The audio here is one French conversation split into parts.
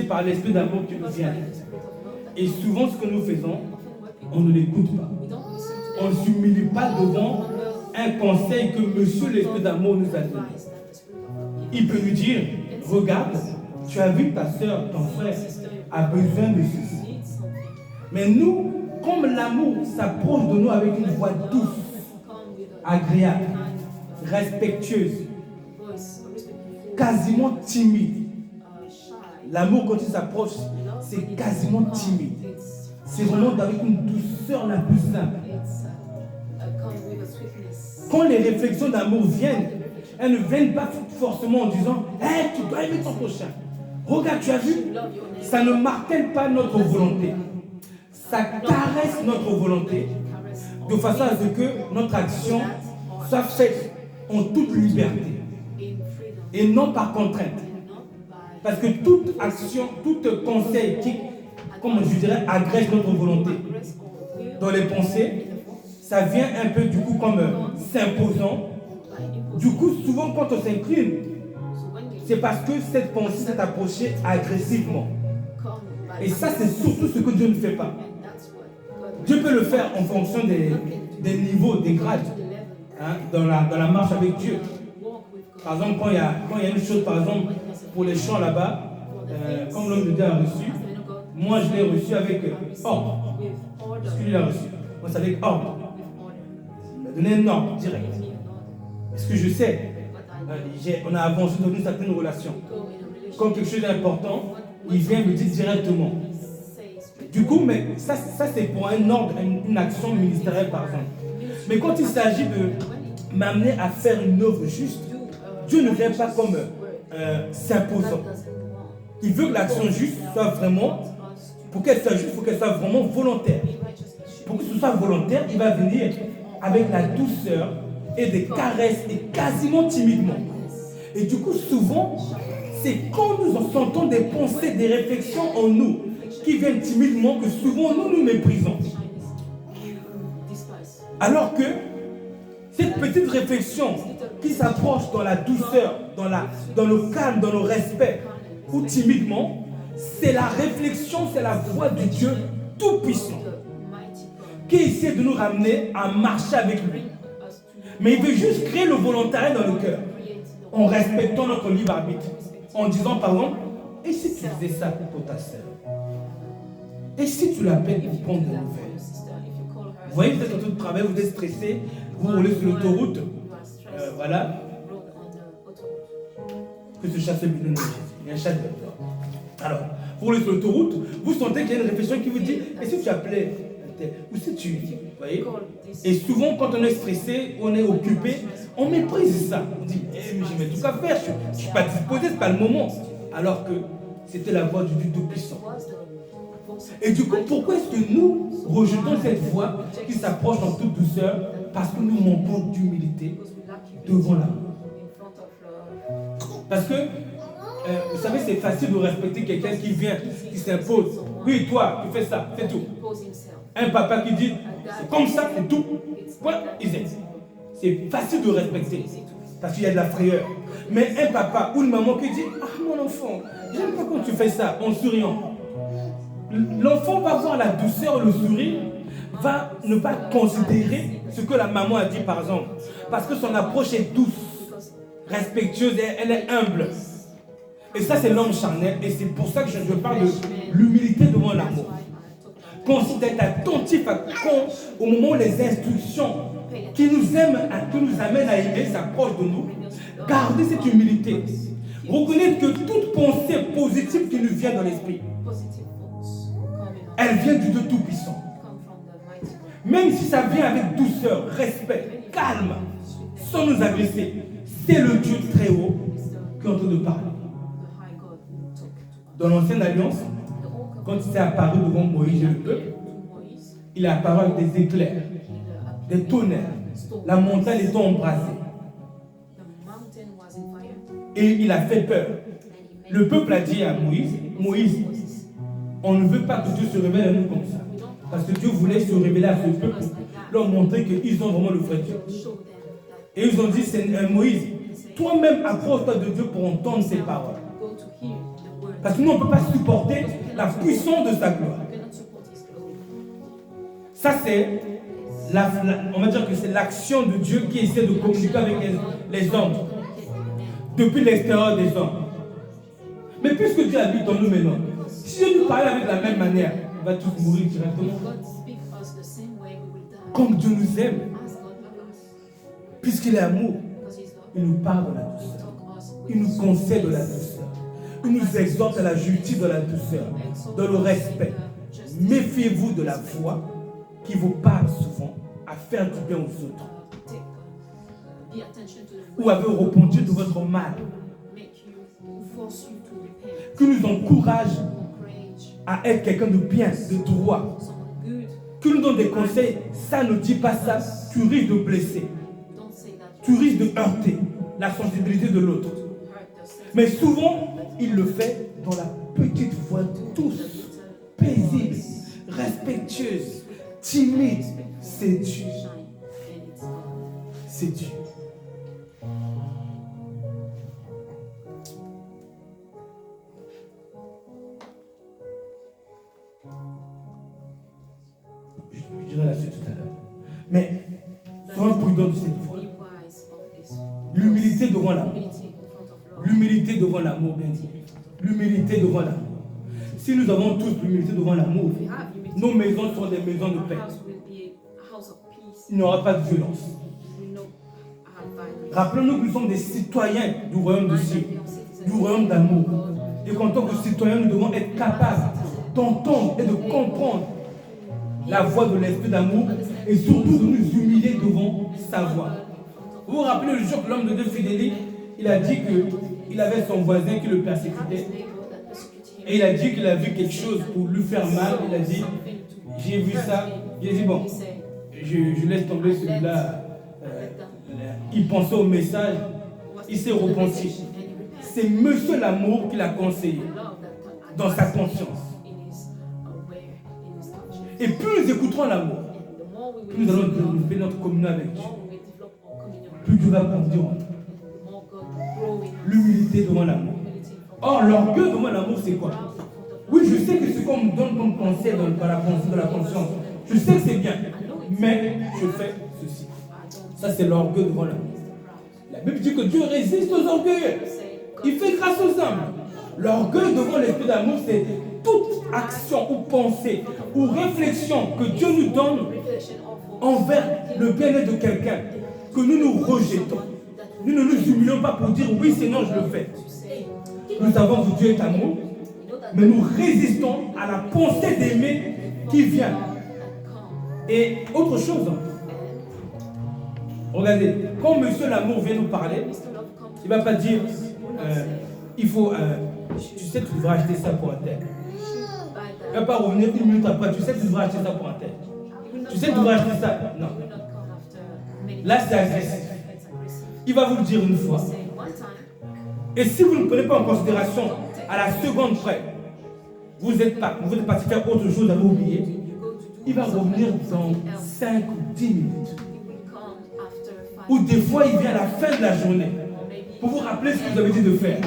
par l'esprit d'amour qui nous vient. Et souvent, ce que nous faisons, on ne l'écoute pas. On ne s'humilie pas devant un conseil que Monsieur l'esprit d'amour nous a donné. Il peut nous dire, regarde, tu as vu ta soeur, ton frère a besoin de ceci. Mais nous, comme l'amour s'approche de nous avec une voix douce, agréable, respectueuse, quasiment timide. L'amour, quand il s'approche, c'est quasiment timide. C'est vraiment avec une douceur la plus simple. Quand les réflexions d'amour viennent, elles ne viennent pas forcément en disant « Hey, tu dois aimer ton prochain. Regarde, tu as vu ?» Ça ne martèle pas notre volonté. Ça caresse notre volonté de façon à ce que notre action soit faite en toute liberté et non par contrainte. Parce que toute action, tout conseil qui, comme je dirais, agresse notre volonté dans les pensées, ça vient un peu du coup comme s'imposant. Du coup, souvent quand on s'incline, c'est parce que cette pensée s'est approchée agressivement. Et ça, c'est surtout ce que Dieu ne fait pas. Dieu peut le faire en fonction des niveaux, des grades, hein, dans la marche avec Dieu. Par exemple, quand il y a une chose, par exemple, pour les chants là-bas, comme l'homme de Dieu a reçu, moi je l'ai reçu avec ordre. Est-ce qu'il l'a reçu? Moi c'est avec ordre. Il m'a donné un ordre direct. Est-ce que je sais? On a avancé dans une certaine relation. Quand quelque chose est important, il vient me dire directement. Du coup, mais ça c'est pour un ordre, une action ministérielle par exemple. Mais quand il s'agit de m'amener à faire une œuvre juste, Dieu ne vient pas comme s'imposant. Il veut que l'action juste soit vraiment, pour qu'elle soit juste, il faut qu'elle soit vraiment volontaire. Pour que ce soit volontaire, il va venir avec la douceur et des caresses et quasiment timidement. Et du coup, souvent, c'est quand nous en sentons des pensées, des réflexions en nous qui viennent timidement que souvent nous nous méprisons. Alors que cette petite réflexion qui s'approche dans la douceur, dans le calme, dans le respect, ou timidement, c'est la réflexion, c'est la voix du Dieu Tout-Puissant qui essaie de nous ramener à marcher avec lui. Mais il veut juste créer le volontariat dans le cœur, en respectant notre libre arbitre, en disant par exemple, et si tu faisais ça pour ta sœur? Et si tu l'appelles pour prendre des nouvelles? Vous voyez, vous êtes en train de travailler, vous êtes stressé, vous roulez sur l'autoroute, voilà. Que ce chat se bidonne, il y a un chat de peur. Alors, vous roulez sur l'autoroute, vous sentez qu'il y a une réflexion qui vous dit, et si tu appelais, ou si tu, vous voyez? Et souvent, quand on est stressé, on est occupé, on méprise ça. On dit, mais j'ai tout à faire, je ne suis pas disposé, ce n'est pas le moment. Alors que c'était la voix du Dieu Tout-Puissant. Et du coup, pourquoi est-ce que nous rejetons cette voix qui s'approche en toute douceur? Parce que nous manquons d'humilité devant l'amour. Parce que, vous savez, c'est facile de respecter quelqu'un qui vient, qui s'impose. Oui, toi, tu fais ça, c'est tout. Un papa qui dit, c'est comme ça, c'est tout. Point, c'est facile de respecter, parce qu'il y a de la frayeur. Mais un papa ou une maman qui dit, ah mon enfant, j'aime pas quand tu fais ça, en souriant. L'enfant va voir la douceur, le sourire, va ne pas considérer ce que la maman a dit par exemple. Parce que son approche est douce, respectueuse, et elle est humble. Et ça c'est l'homme charnel, et c'est pour ça que je parle de l'humilité devant l'amour. Considère attentif au moment où les instructions qui nous amènent à aimer s'approchent de nous. Gardez cette humilité. Reconnaître que toute pensée positive qui nous vient dans l'esprit, elle vient du Dieu Tout-Puissant. Même si ça vient avec douceur, respect, calme, sans nous agresser, c'est le Dieu très haut qui est en train de parler. Dans l'Ancienne Alliance, quand il s'est apparu devant Moïse et le peuple, il est apparu avec des éclairs, des tonnerres, la montagne étant embrasée. Et il a fait peur. Le peuple a dit à Moïse, Moïse, on ne veut pas que Dieu se révèle à nous comme ça. Parce que Dieu voulait se révéler à ce peuple pour leur montrer qu'ils ont vraiment le vrai Dieu. Et ils ont dit, Moïse, toi-même approche-toi de Dieu pour entendre ses paroles. Parce que nous, on ne peut pas supporter la puissance de sa gloire. Ça, c'est, on va dire que c'est l'action de Dieu qui essaie de communiquer avec les hommes. Depuis l'extérieur des hommes. Mais puisque Dieu habite en nous maintenant, si Dieu nous parlait avec la même manière, on va tous mourir directement. Comme Dieu nous aime, puisqu'il est amour, il nous parle de la douceur. Il nous conseille de la douceur. Il nous exhorte à la justice de la douceur, dans le respect. Méfiez-vous de la voix qui vous parle souvent à faire du bien aux autres. Ou à vous repentir de votre mal. Qui nous encourage à être quelqu'un de bien, de droit. Qui nous donne des conseils, ça ne dit pas ça, tu risques de blesser. Tu risques de heurter la sensibilité de l'autre. Mais souvent, il le fait dans la petite voix douce, paisible, respectueuse, timide. C'est Dieu. C'est Dieu. Je dirai la suite tout à l'heure. Mais soyons prudents de cette voix. L'humilité devant l'amour. L'humilité devant l'amour, bien dit. L'humilité devant l'amour. Si nous avons tous l'humilité devant l'amour, nos maisons seront des maisons de paix. Il n'y aura pas de violence. Rappelons-nous que nous sommes des citoyens du royaume de Dieu, du royaume d'amour. Et qu'en tant que citoyens, nous devons être capables d'entendre et de comprendre la voix de l'esprit d'amour et surtout de nous humilier devant sa voix. Vous vous rappelez le jour que l'homme de Dieu Fidélie, il a dit qu'il avait son voisin qui le persécutait. Et il a dit qu'il a vu quelque chose pour lui faire mal. Il a dit, j'ai vu ça. Il a dit, bon, je laisse tomber celui-là. Il pensait au message. Il s'est repenti. C'est Monsieur l'amour qui l'a conseillé dans sa conscience. Et plus nous écouterons l'amour, plus nous allons développer notre communion avec Dieu. Plus Dieu va grandir en nous. L'humilité devant l'amour. Or, l'orgueil devant l'amour, c'est quoi? Oui, je sais que ce qu'on me donne comme conseil dans la pensée de la conscience, je sais que c'est bien, mais je fais ceci. Ça, c'est l'orgueil devant l'amour. La Bible dit que Dieu résiste aux orgueilleux. Il fait grâce aux hommes. L'orgueil devant l'esprit d'amour, c'est toute action ou pensée ou réflexion que Dieu nous donne envers le bien-être de quelqu'un, que nous nous rejetons. Nous ne nous humilions pas pour dire oui, sinon je le fais. Nous savons que Dieu est amour, mais nous résistons à la pensée d'aimer qui vient. Et autre chose, regardez, quand Monsieur l'amour vient nous parler, il ne va pas dire il faut, tu sais, tu devrais acheter ça pour un tel. Il ne va pas revenir une minute après, tu sais, tu devrais acheter ça pour un tel. Tu sais, tu devrais acheter ça. Non. Là, c'est agressif. Il va vous le dire une fois. Et si vous ne prenez pas en considération à la seconde près, vous êtes parti faire autre chose, vous avez oublié, il va revenir dans 5 ou 10 minutes. Ou des fois, il vient à la fin de la journée pour vous rappeler ce que vous avez dit de faire.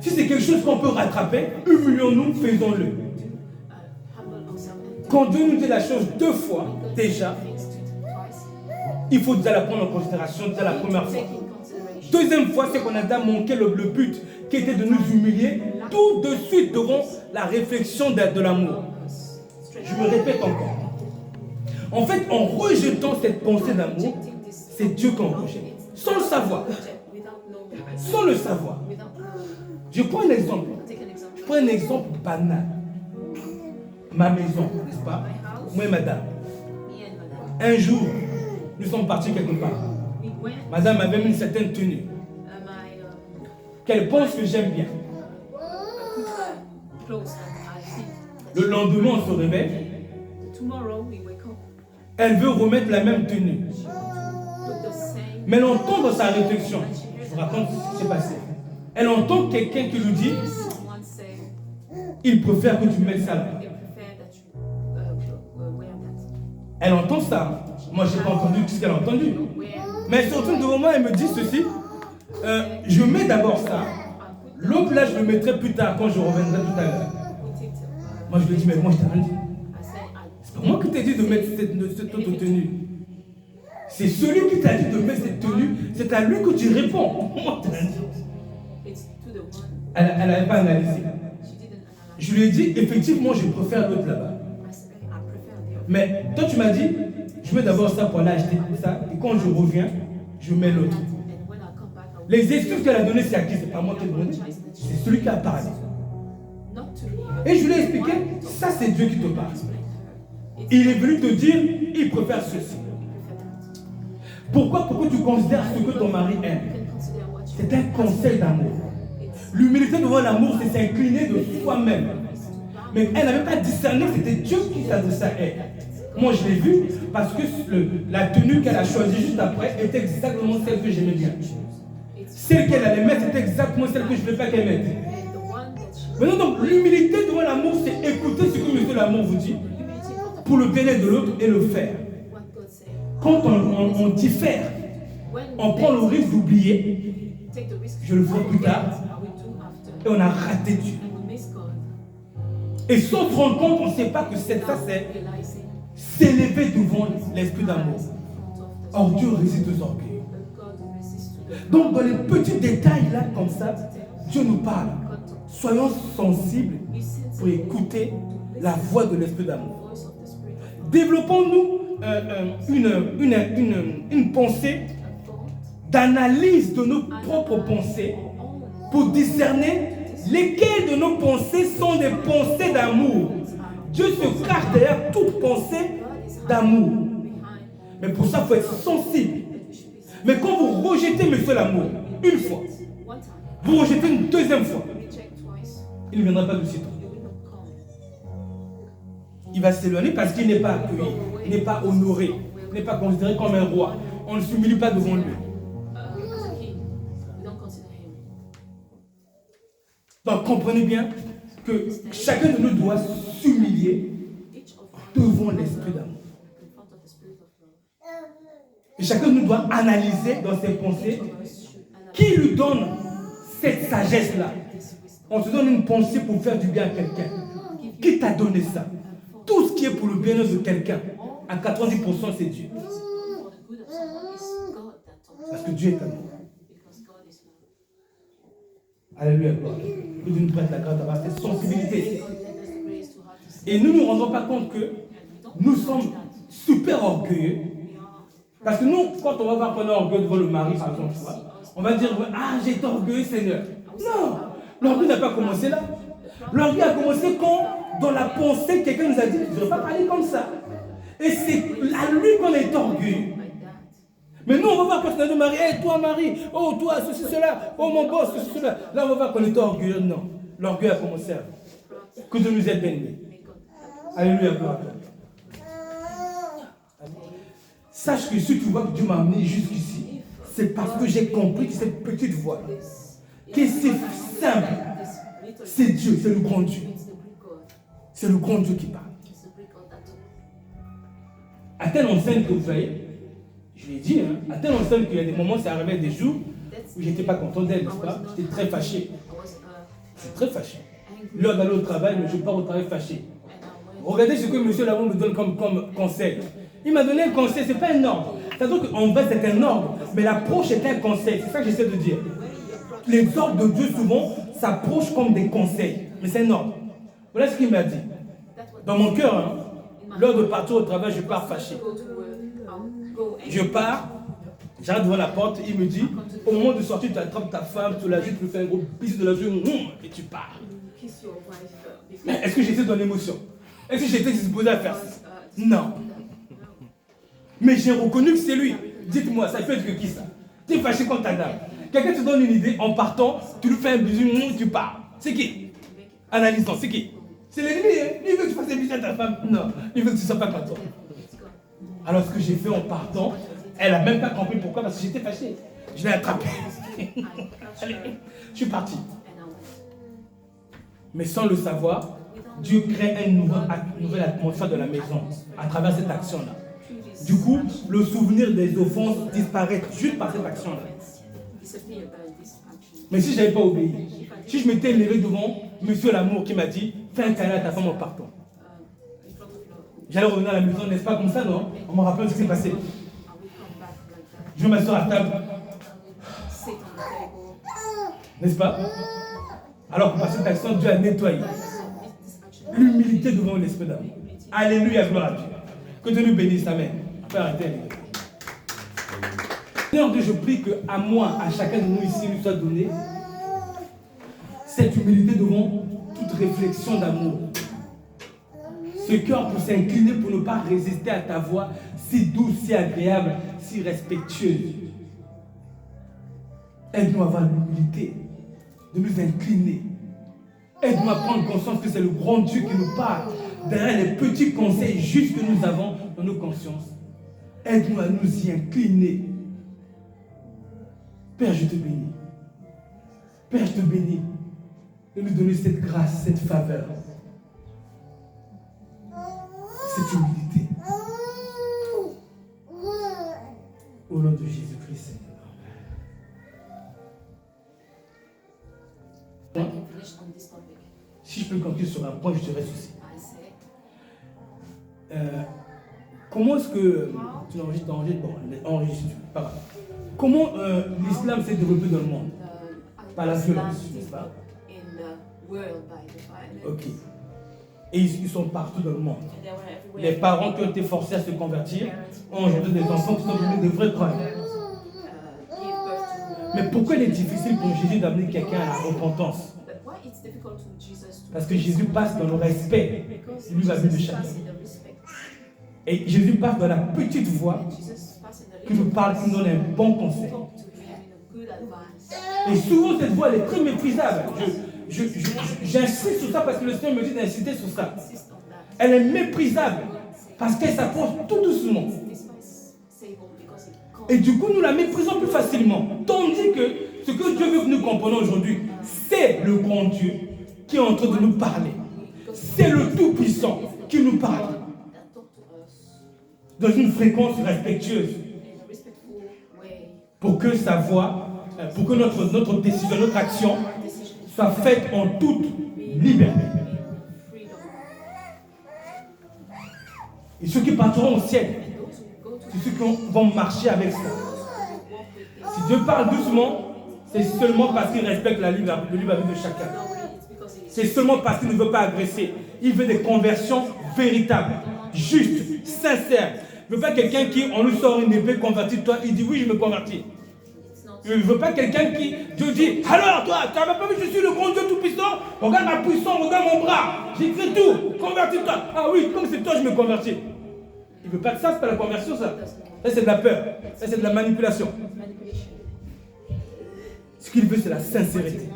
Si c'est quelque chose qu'on peut rattraper, humilions-nous, faisons-le. Quand Dieu nous dit la chose 2 fois, déjà, il faut déjà la prendre en considération déjà la première fois. Deuxième fois, c'est qu'on a déjà manqué le but qui était de nous humilier tout de suite devant la réflexion de l'amour. Je me répète encore. En fait, en rejetant cette pensée d'amour, c'est Dieu qu'on rejette. Sans le savoir. Sans le savoir. Je prends un exemple. Je prends un exemple banal. Ma maison, n'est-ce pas? Moi et madame. Un jour, nous sommes partis quelque part. Madame avait une certaine tenue qu'elle pense que j'aime bien. Le lendemain, on se réveille. Elle veut remettre la même tenue. Mais elle entend dans sa réflexion, je vous raconte ce qui s'est passé. Elle entend quelqu'un qui lui dit il préfère que tu mettes ça là. Elle entend ça. Moi, je n'ai pas entendu tout ce qu'elle a entendu. Mais surtout devant moi, elle me dit ceci je mets d'abord ça. L'autre là, je le mettrai plus tard quand je reviendrai tout à l'heure. Moi, je lui dis, mais moi, je t'ai rien dit. C'est pas moi qui t'ai dit de mettre cette autre tenue. C'est celui qui t'a dit de mettre cette tenue, c'est à lui que tu réponds. Moi, je t'ai rien dit. Elle n'avait pas analysé. Je lui ai dit, effectivement, je préfère l'autre là-bas. Mais toi, tu m'as dit, je mets d'abord ça pour aller acheter ça, et quand je reviens, je mets l'autre. Les excuses qu'elle a données, c'est à qui? C'est pas moi qui ai donné. C'est celui qui a parlé. Et je lui ai expliqué, ça c'est Dieu qui te parle. Il est venu te dire, il préfère ceci. Pourquoi tu considères ce que ton mari aime? C'est un conseil d'amour. L'humilité devant l'amour, c'est s'incliner de soi-même. Mais elle n'avait pas discerné que c'était Dieu qui s'adressait à elle. Moi, je l'ai vu parce que la tenue qu'elle a choisie juste après était exactement celle que j'aimais bien. Celle qu'elle allait mettre était exactement celle que je ne voulais pas qu'elle mette. Maintenant, donc, l'humilité devant l'amour, c'est écouter ce que Monsieur l'amour vous dit pour le bien-être de l'autre et le faire. Quand on diffère, on prend le risque d'oublier, je le ferai plus tard, et on a raté Dieu. Et sans se rendre compte, on ne sait pas que ça c'est s'élever devant l'esprit d'amour. Or Dieu résiste aux orgueils. Donc dans les petits détails là comme ça, Dieu nous parle. Soyons sensibles pour écouter la voix de l'esprit d'amour. Développons-nous une pensée d'analyse de nos propres pensées pour discerner lesquelles de nos pensées sont des pensées d'amour. Dieu se cache derrière toute pensée d'amour. Mais pour ça, il faut être sensible. Mais quand vous rejetez Monsieur l'amour, une fois, vous rejetez une deuxième fois, il ne viendra pas de sitôt. Il va s'éloigner parce qu'il n'est pas accueilli, il n'est pas honoré, il n'est pas considéré comme un roi. On ne s'humilie pas devant lui. Donc comprenez bien que chacun de nous doit s'humilier devant l'esprit d'amour. Et chacun de nous doit analyser dans ses pensées qui lui donne cette sagesse-là. On se donne une pensée pour faire du bien à quelqu'un. Qui t'a donné ça? Tout ce qui est pour le bien-être de quelqu'un, à 90%, c'est Dieu. Parce que Dieu est amour. Alléluia. Que Dieu nous prête la grâce d'avoir cette sensibilité. Et nous ne nous rendons pas compte que nous sommes super orgueilleux. Parce que nous, quand on va voir qu'on est orgueilleux devant le mari, par exemple, on va dire, ah, j'ai été orgueilleux, Seigneur. Non, l'orgueil n'a pas commencé là. L'orgueil a commencé quand, dans la pensée, quelqu'un nous a dit, je ne devrais pas parler comme ça. Et c'est à lui qu'on est orgueilleux. Mais nous, on va voir quand on a dit, Marie, hey, toi, Marie, oh, toi, ceci, cela, oh, mon boss, ceci, cela. Là, on va voir qu'on est orgueilleux. Non, l'orgueil a commencé à vous. Que Dieu nous aide bénis. Alléluia, gloire à Dieu. Sache que si tu vois que Dieu m'a amené jusqu'ici, c'est parce que j'ai compris que cette petite voix, que c'est simple. C'est Dieu, c'est le grand Dieu. C'est le grand Dieu qui parle. À telle enseigne que vous voyez, je l'ai dit, hein, à telle enseigne qu'il y a des moments, c'est arrivé des jours où je n'étais pas content d'elle, n'est-ce pas? J'étais très fâché. Je suis très fâché. L'heure d'aller au travail, mais je pars au travail fâché. Regardez ce que Monsieur Lavon me donne comme conseil. Il m'a donné un conseil, ce n'est pas un ordre. C'est-à-dire qu'en vrai, c'est un ordre, mais l'approche est un conseil. C'est ça que j'essaie de dire. Les ordres de Dieu, souvent, s'approchent comme des conseils, mais c'est un ordre. Voilà ce qu'il m'a dit. Dans mon cœur, hein, lors de partir au travail, je pars fâché. Je pars, j'arrive devant la porte, il me dit, au moment de sortir, tu attrapes ta femme, tu la joues, tu lui fais un gros bisou de la joue, et tu pars. Mais est-ce que j'étais dans l'émotion? Est-ce que j'étais disposé à faire ça? Non. Mais j'ai reconnu que c'est lui. Dites-moi, ça peut être que qui ça? Tu es fâché contre ta dame. Quelqu'un te donne une idée, en partant, tu lui fais un bisou, tu pars. C'est qui? Analysons, c'est qui? C'est l'ennemi, hein? Il veut que tu fasses un bisou à ta femme. Non, il veut que tu ne sois pas content. Alors ce que j'ai fait en partant, elle n'a même pas compris pourquoi, parce que j'étais fâché. Je l'ai attrapé. Allez, je suis parti. Mais sans le savoir, Dieu crée une nouvelle atmosphère de la maison à travers cette action-là. Du coup, le souvenir des offenses disparaît juste par cette action-là. Mais si je n'avais pas obéi, Si je m'étais levé devant Monsieur l'amour qui m'a dit, fais un câlin à ta femme en partant. J'allais revenir à la maison, n'est-ce pas comme ça, non? On me rappelle ce qui s'est passé. Je m'assois à table. N'est-ce pas? Alors que par cette action, Dieu a nettoyé. L'humilité devant l'esprit d'amour. Alléluia, gloire à Dieu. Que Dieu nous bénisse, amen. Père éternel. Seigneur Dieu, je prie qu'à moi, à chacun de nous ici, nous soit donné cette humilité devant toute réflexion d'amour. Ce cœur pour s'incliner, pour ne pas résister à ta voix si douce, si agréable, si respectueuse. Aide-nous à avoir l'humilité de nous incliner. Aide-nous à prendre conscience que c'est le grand Dieu qui nous parle derrière les petits conseils justes que nous avons dans nos consciences. Aide-nous à nous y incliner. Père, je te bénis. Père, je te bénis de nous donner cette grâce, cette faveur, cette humilité. Au nom de Jésus-Christ, Seigneur. Si je peux conclure sur un point, je te reste aussi. Comment est-ce que tu enregistres, pas grave. Comment l'islam s'est développé dans le monde? Par la violence, n'est-ce pas? Ok. Et ils sont partout dans le monde. Les parents qui ont été forcés à se convertir ont aujourd'hui des enfants qui sont devenus de vrais croyants. Mais pourquoi il est difficile pour Jésus d'amener quelqu'un à la repentance? Parce que Jésus passe dans le respect du vis-à-vis de chacun. Et Jésus passe dans la petite voix qui nous parle, qui nous donne un bon conseil. Et souvent cette voix elle est très méprisable. J'insiste sur ça parce que le Seigneur me dit d'insister sur ça. Elle est méprisable parce qu'elle s'approche tout doucement. Et du coup, nous la méprisons plus facilement. Tandis que ce que Dieu veut que nous comprenions aujourd'hui, c'est le grand Dieu qui est en train de nous parler. C'est le Tout-Puissant qui nous parle. Dans une fréquence respectueuse. Pour que sa voix, pour que notre décision, notre action soit faite en toute liberté. Et ceux qui partiront au ciel, c'est ceux qui vont marcher avec ça. Si Dieu parle doucement, c'est seulement parce qu'il respecte le libre arbitre de chacun. C'est seulement parce qu'il ne veut pas agresser. Il veut des conversions véritables, justes, sincères. Il ne veut pas quelqu'un qui, on lui sort une épée, convertis-toi, il dit oui, je me convertis. Il ne veut pas quelqu'un qui, Dieu dit, alors toi, tu n'avais pas vu que je suis le grand Dieu tout-puissant? Regarde ma puissance, regarde mon bras, j'ai fait tout, convertis-toi. Ah oui, comme c'est toi, je me convertis. Il ne veut pas que ça, c'est pas la conversion, ça. Ça, c'est de la peur, ça, c'est de la manipulation. Ce qu'il veut, c'est la sincérité.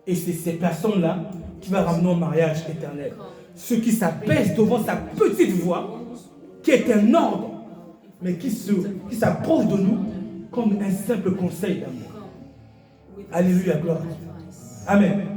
Et c'est ces personnes-là qui vont ramener au mariage éternel. Ceux qui s'abaissent devant sa petite voix, qui est un ordre, mais qui s'approche de nous comme un simple conseil d'amour. Alléluia, gloire. Amen.